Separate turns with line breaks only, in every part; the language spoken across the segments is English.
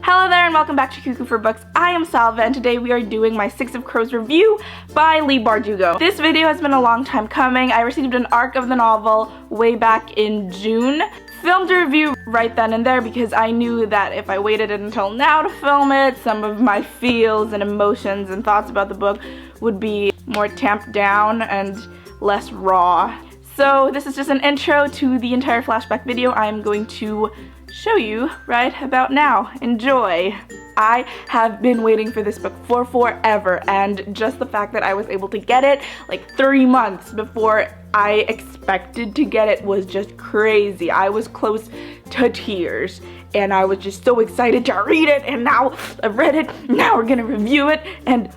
Hello there and welcome back to Cuckoo for Books. I am Salva and today we are doing my Six of Crows review by Leigh Bardugo. This video has been a long time coming. I received an arc of the novel way back in June. Filmed a review right then and there because I knew that if I waited until now to film it, some of my feels and emotions and thoughts about the book would be more tamped down and less raw. So this is just an intro to the entire flashback video I'm going to show you right about now. Enjoy! I have been waiting for this book for forever, and just the fact that I was able to get it like 3 months before I expected to get it was just crazy. I was close to tears and I was just so excited to read it, and now I've read it, now we're gonna review it, and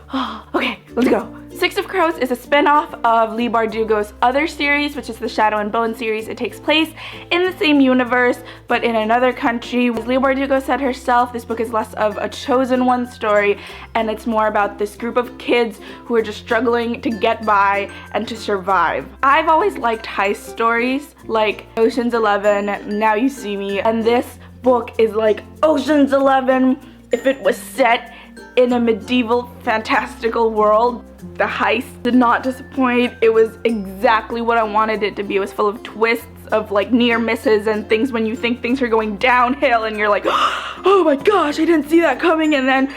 okay, let's go. Six of Crows is a spin-off of Leigh Bardugo's other series, which is the Shadow and Bone series. It takes place in the same universe, but in another country. As Leigh Bardugo said herself, this book is less of a chosen one story, and it's more about this group of kids who are just struggling to get by and to survive. I've always liked heist stories, like Ocean's 11, Now You See Me, and this book is like Ocean's 11 if it was set in a medieval fantastical world. The heist did not disappoint. It was exactly what I wanted it to be. It was full of twists, of like near misses and things when you think things are going downhill and you're like, oh my gosh, I didn't see that coming, and then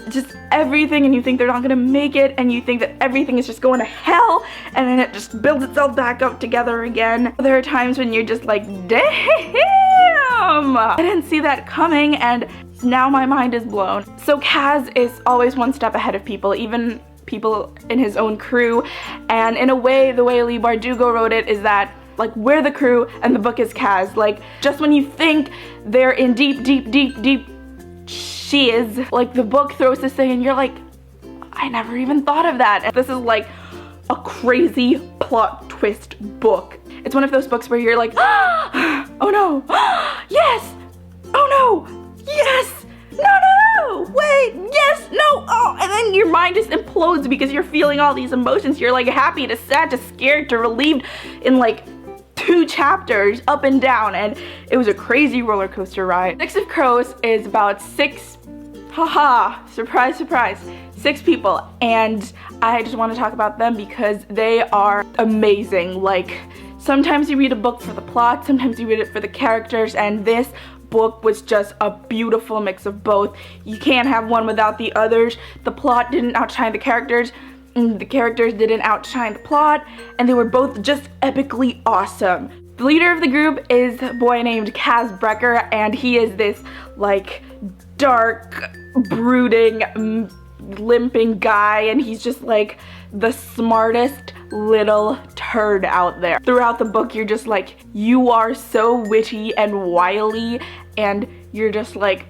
just everything, and you think they're not gonna make it, and you think that everything is just going to hell, and then it just builds itself back up together again. There are times when you're just like, damn, I didn't see that coming, and now my mind is blown. So Kaz is always one step ahead of people, even people in his own crew, and in a way, the way Leigh Bardugo wrote it is that like we're the crew and the book is Kaz. Like just when you think they're in deep shiz, like the book throws this thing and you're like, I never even thought of that. And this is like a crazy plot twist book. It's one of those books where you're like, oh no, yes, oh no, yes, no, wait, yes, no, oh, and then your mind just implodes because you're feeling all these emotions. You're like happy to sad to scared to relieved in like 2 chapters, up and down, and it was a crazy roller coaster ride. Six of Crows is about 6, surprise, surprise, 6 people, and I just want to talk about them because they are amazing. Like, sometimes you read a book for the plot, sometimes you read it for the characters, and this book was just a beautiful mix of both. You can't have one without the others. The plot didn't outshine the characters, and the characters didn't outshine the plot, and they were both just epically awesome. The leader of the group is a boy named Kaz Brecker, and he is this like dark, brooding, limping guy, and he's just like the smartest little turd out there. Throughout the book, you're just like, you are so witty and wily, and you're just like,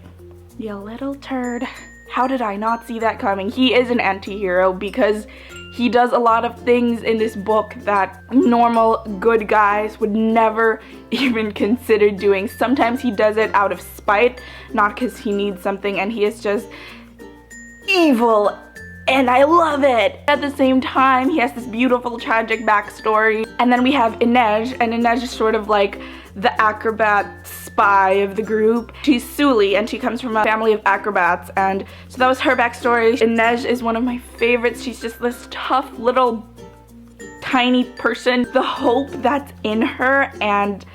you little turd. How did I not see that coming? He is an anti-hero because he does a lot of things in this book that normal good guys would never even consider doing. Sometimes he does it out of spite, not because he needs something, and he is just evil, and I love it. At the same time, he has this beautiful tragic backstory. And then we have Inej, and Inej is sort of like the acrobat spy of the group. She's Suli, and she comes from a family of acrobats, and so that was her backstory. Inej is one of my favorites. She's just this tough little tiny person. The hope that's in her, and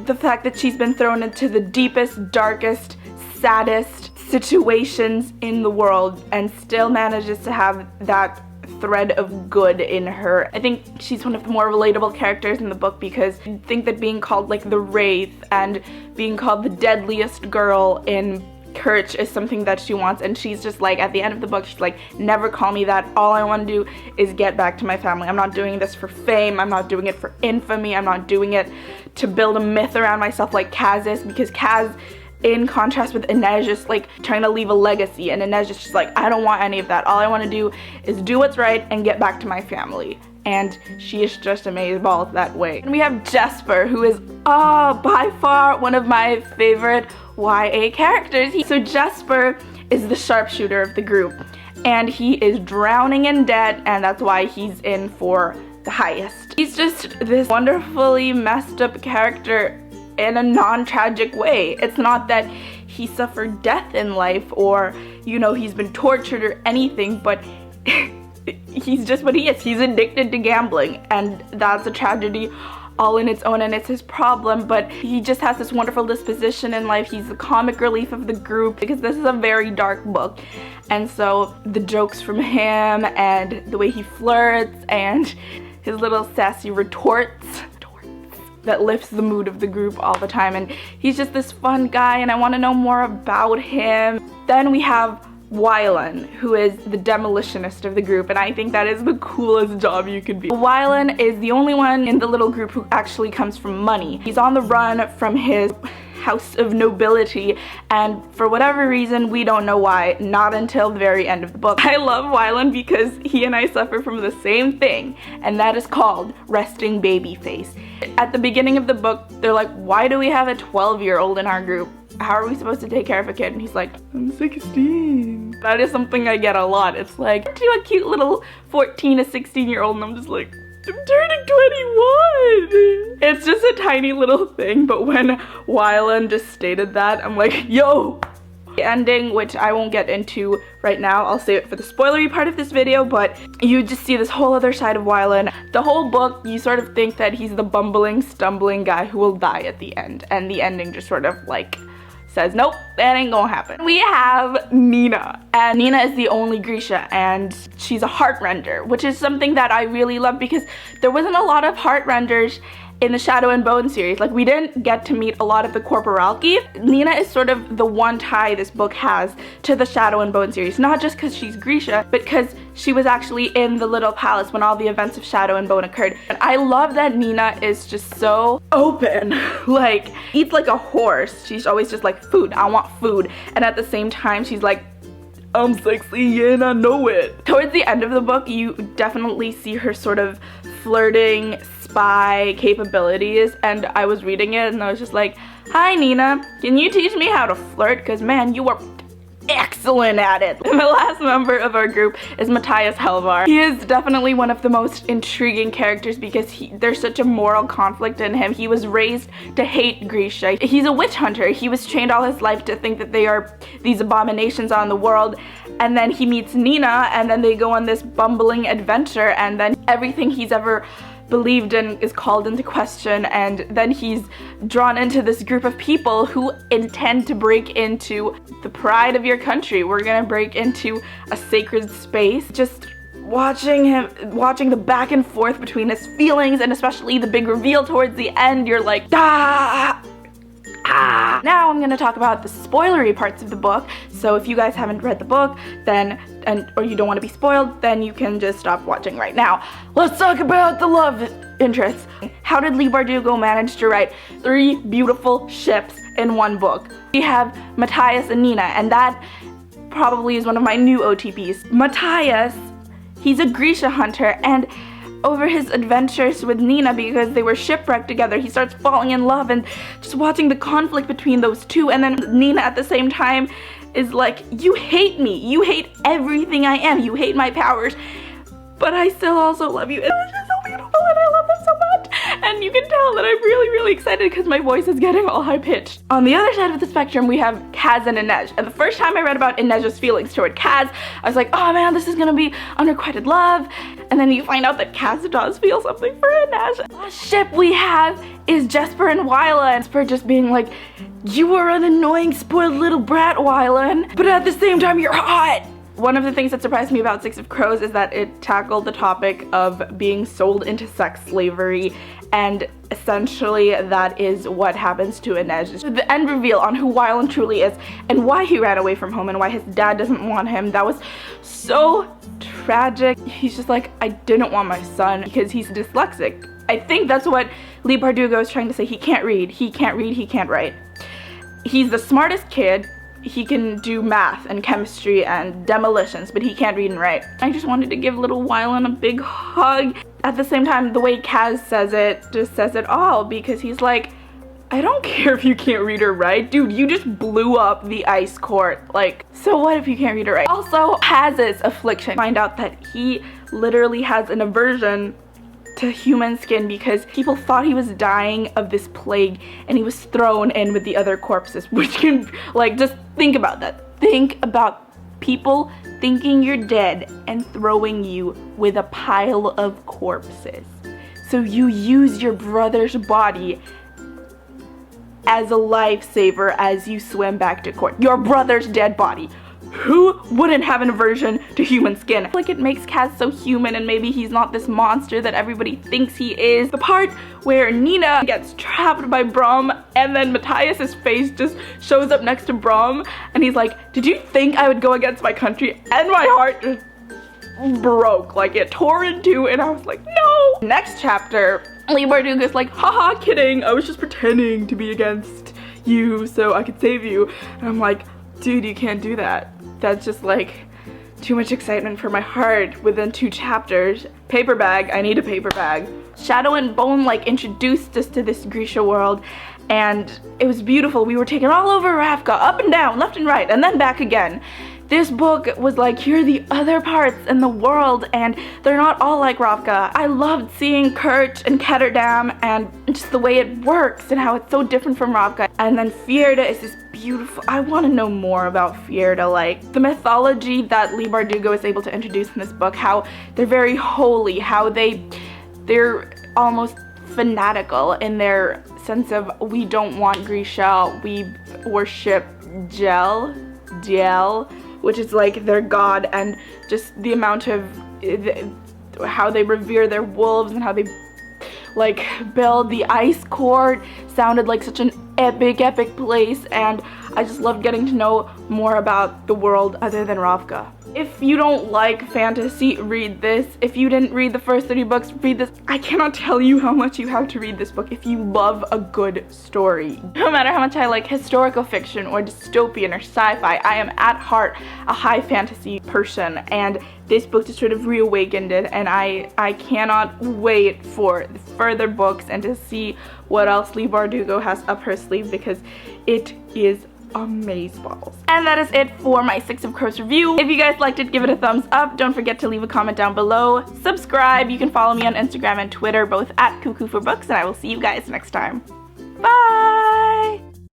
the fact that she's been thrown into the deepest, darkest, saddest situations in the world and still manages to have that thread of good in her. I think she's one of the more relatable characters in the book because you'd think that being called like the Wraith and being called the deadliest girl in Kirch is something that she wants, and she's just like, at the end of the book, she's like, never call me that. All I want to do is get back to my family. I'm not doing this for fame. I'm not doing it for infamy. I'm not doing it to build a myth around myself like Kaz is, because Kaz, in contrast with Inej, just like trying to leave a legacy, and Inej is just like, I don't want any of that. All I want to do is do what's right and get back to my family. And she is just amazing balls that way. And we have Jesper, who is by far one of my favorite YA characters. So Jesper is the sharpshooter of the group, and he is drowning in debt, and that's why he's in for the highest. He's just this wonderfully messed up character in a non-tragic way. It's not that he suffered death in life, or, you know, he's been tortured or anything, but he's just what he is. He's addicted to gambling, and that's a tragedy all in its own, and it's his problem, but he just has this wonderful disposition in life. He's the comic relief of the group, because this is a very dark book, and so the jokes from him and the way he flirts and his little sassy retorts that lifts the mood of the group all the time, and he's just this fun guy, and I want to know more about him. Then we have Wylan, who is the demolitionist of the group, and I think that is the coolest job you could be. Wylan is the only one in the little group who actually comes from money. He's on the run from his house of nobility, and for whatever reason, we don't know why, not until the very end of the book. I love Wylan because he and I suffer from the same thing, and that is called resting baby face. At the beginning of the book, they're like, why do we have a 12-year-old in our group? How are we supposed to take care of a kid? And he's like, I'm 16. That is something I get a lot. It's like, aren't you a cute little 14 to 16-year-old? And I'm just like, I'm turning 21. It's just a tiny little thing, but when Wylan just stated that, I'm like, yo. The ending, which I won't get into right now, I'll save it for the spoilery part of this video, but you just see this whole other side of Wylan. The whole book, you sort of think that he's the bumbling, stumbling guy who will die at the end, and the ending just sort of like says, nope, that ain't gonna happen. We have Nina, and Nina is the only Grisha, and she's a heartrender, which is something that I really love because there wasn't a lot of heartrenders in the Shadow and Bone series. Like, we didn't get to meet a lot of the corporalki. Nina is sort of the one tie this book has to the Shadow and Bone series, not just because she's Grisha, but because she was actually in the little palace when all the events of Shadow and Bone occurred. And I love that Nina is just so open, like, eats like a horse. She's always just like, food, I want food. And at the same time, she's like, I'm sexy and I know it. Towards the end of the book, you definitely see her sort of flirting, spy capabilities, and I was reading it and I was just like, hi Nina, can you teach me how to flirt? Because man, you are excellent at it. And the last member of our group is Matthias Helvar. He is definitely one of the most intriguing characters because there's such a moral conflict in him. He was raised to hate Grisha. He's a witch hunter. He was trained all his life to think that they are these abominations on the world, and then he meets Nina, and then they go on this bumbling adventure, and then everything he's ever believed in is called into question, and then he's drawn into this group of people who intend to break into the pride of your country. We're gonna break into a sacred space. Just watching the back and forth between his feelings, and especially the big reveal towards the end, you're like, ah! Ah. Now I'm gonna talk about the spoilery parts of the book. So if you guys haven't read the book, then or you don't want to be spoiled, then you can just stop watching right now. Let's talk about the love interests. How did Leigh Bardugo manage to write 3 beautiful ships in one book? We have Matthias and Nina, and that probably is one of my new OTPs. Matthias, he's a Grisha hunter, and over his adventures with Nina, because they were shipwrecked together, he starts falling in love, and just watching the conflict between those two, and then Nina at the same time is like, you hate me, you hate everything I am, you hate my powers, but I still also love you. It's just so beautiful, and I love them so much, and you can tell that I'm really excited because my voice is getting all high-pitched. On the other side of the spectrum, we have Kaz and Inej, and the first time I read about Inej's feelings toward Kaz, I was like, oh man, this is gonna be unrequited love, and then you find out that Kaz does feel something for Inej. The last ship we have is Jesper and Wylan. Jesper just being like, you are an annoying spoiled little brat, Wylan, but at the same time you're hot. One of the things that surprised me about Six of Crows is that it tackled the topic of being sold into sex slavery, and essentially that is what happens to Inej. The end reveal on who Wylan truly is and why he ran away from home and why his dad doesn't want him, that was so tragic. He's just like, I didn't want my son because he's dyslexic. I think that's what Leigh Bardugo is trying to say. He can't read, he can't write. He's the smartest kid. He can do math and chemistry and demolitions, but he can't read and write. I just wanted to give little Wylan a big hug. At the same time, the way Kaz says it just says it all, because he's like, I don't care if you can't read or write. Dude, you just blew up the ice court. Like, so what if you can't read or write? Also, Kaz's affliction. Find out that he literally has an aversion to human skin because people thought he was dying of this plague and he was thrown in with the other corpses, which can, like, just think about that. Think about people thinking you're dead and throwing you with a pile of corpses. So you use your brother's body as a lifesaver as you swim back to court. Your brother's dead body. Who wouldn't have an aversion to human skin? I feel like it makes Kaz so human, and maybe he's not this monster that everybody thinks he is. The part where Nina gets trapped by Brom and then Matthias's face just shows up next to Brom and he's like, did you think I would go against my country? And my heart just broke, like it tore in two, and I was like, no! Next chapter, Leigh Bardugo's like, haha, kidding, I was just pretending to be against you so I could save you. And I'm like, dude, you can't do that. That's just like too much excitement for my heart within 2 chapters. Paper bag, I need a paper bag. Shadow and Bone like introduced us to this Grisha world, and it was beautiful. We were taken all over Ravka, up and down, left and right, and then back again. This book was like, here are the other parts in the world, and they're not all like Ravka. I loved seeing Kurt and Ketterdam and just the way it works and how it's so different from Ravka. And then Fjerda is this beautiful, I want to know more about Fjerda, like the mythology that Leigh Bardugo is able to introduce in this book, how they're very holy, how they're almost fanatical in their sense of, we don't want Grisha, we worship Jel, which is like their god, and just the amount of how they revere their wolves and how they like build the ice court sounded like such an epic place, and I just loved getting to know more about the world other than Ravka. If you don't like fantasy, read this. If you didn't read the first 30 books, read this. I cannot tell you how much you have to read this book if you love a good story. No matter how much I like historical fiction or dystopian or sci-fi, I am at heart a high fantasy person, and this book just sort of reawakened it, and I cannot wait for the further books and to see what else Leigh Bardugo has up her sleeve, because it is amazeballs. And that is it for my 6 of Crows review. If you guys liked it, give it a thumbs up. Don't forget to leave a comment down below. Subscribe. You can follow me on Instagram and Twitter, both at Cuckoo for Books, and I will see you guys next time. Bye!